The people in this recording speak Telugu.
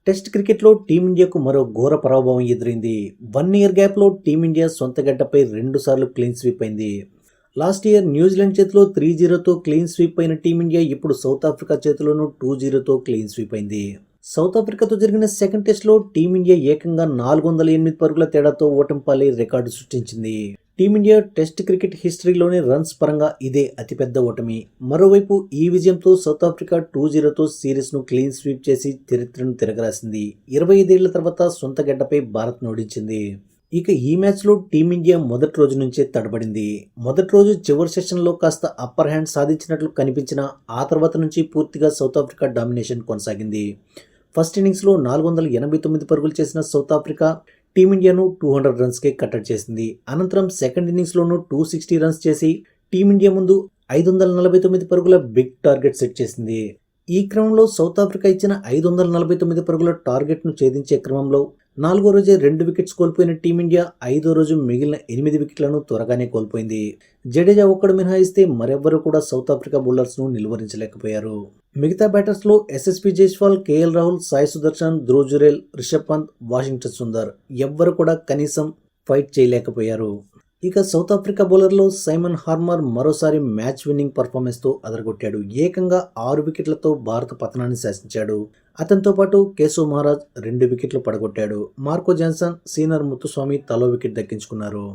టెస్ట్ క్రికెట్లో టీమిండియాకు మరో ఘోర పరాభవం ఎదురైంది. 1 ఇయర్ గ్యాప్లో టీమిండియా సొంత గడ్డపై 2 సార్లు క్లీన్ స్వీప్ అయింది. లాస్ట్ ఇయర్ న్యూజిలాండ్ చేతిలో 3-0తో క్లీన్ స్వీప్ అయిన టీమిండియా ఇప్పుడు సౌత్ ఆఫ్రికా చేతిలోనూ 2-0తో క్లీన్ స్వీప్ అయింది. సౌత్ ఆఫ్రికాతో జరిగిన సెకండ్ టెస్ట్లో టీమిండియా ఏకంగా 408 పరుగుల తేడాతో ఓటమి పాలై రికార్డు సృష్టించింది. టీమిండియా టెస్ట్ క్రికెట్ హిస్టరీలోని రన్స్ పరంగా ఇదే అతిపెద్ద ఓటమి. మరోవైపు ఈ విజయంతో సౌత్ ఆఫ్రికా 2-0తో సిరీస్ను క్లీన్ స్వీప్ చేసి చరిత్రను తిరగరాసింది. 25 ఏళ్ల తర్వాత సొంత గడ్డపై భారత్ను ఓడించింది. ఇక ఈ మ్యాచ్లో టీమిండియా మొదటి రోజు నుంచే తడబడింది. మొదటి రోజు చివరి సెషన్లో కాస్త అప్పర్ హ్యాండ్ సాధించినట్లు కనిపించినా ఆ తర్వాత నుంచి పూర్తిగా సౌత్ ఆఫ్రికా డామినేషన్ కొనసాగింది. ఫస్ట్ ఇన్నింగ్స్లో 489 పరుగులు చేసిన సౌత్ ఆఫ్రికా టీమిండియాను 200 రన్స్కే కట్టడి చేసింది. అనంతరం సెకండ్ ఇన్నింగ్స్లోనూ 260 రన్స్ చేసి టీమిండియా ముందు 549 పరుగుల బిగ్ టార్గెట్ సెట్ చేసింది. ఈ క్రమంలో సౌత్ ఆఫ్రికా ఇచ్చిన 549 పరుగుల టార్గెట్ను ఛేదించే క్రమంలో 4వ రోజే 2 వికెట్స్ కోల్పోయిన టీమిండియా 5వ రోజు మిగిలిన 8 వికెట్లను త్వరగానే కోల్పోయింది. జడేజా ఒక్కడు మినహాయిస్తే మరెవ్వరూ కూడా సౌత్ ఆఫ్రికా బౌలర్స్ను నిలువరించలేకపోయారు. మిగతా బ్యాటర్స్లో ఎస్ఎస్పి జైస్వాల్, కేఎల్ రాహుల్, సాయి సుదర్శన్, ధ్రువ్ జురేల్, రిషబ్ పంత్, వాషింగ్టన్ సుందర్ ఎవ్వరు కూడా కనీసం ఫైట్ చేయలేకపోయారు. ఇక సౌత్ ఆఫ్రికా బౌలర్లో సైమన్ హార్మర్ మరోసారి మ్యాచ్ విన్నింగ్ పర్ఫార్మెన్స్తో అదరగొట్టాడు. ఏకంగా 6 వికెట్లతో భారత పతనాన్ని శాసించాడు. అతనితో పాటు కేశవ్ మహారాజ్ 2 వికెట్లు పడగొట్టాడు. మార్కో జాన్సన్, సీనర్ ముత్తుస్వామి తలో వికెట్ దక్కించుకున్నారు.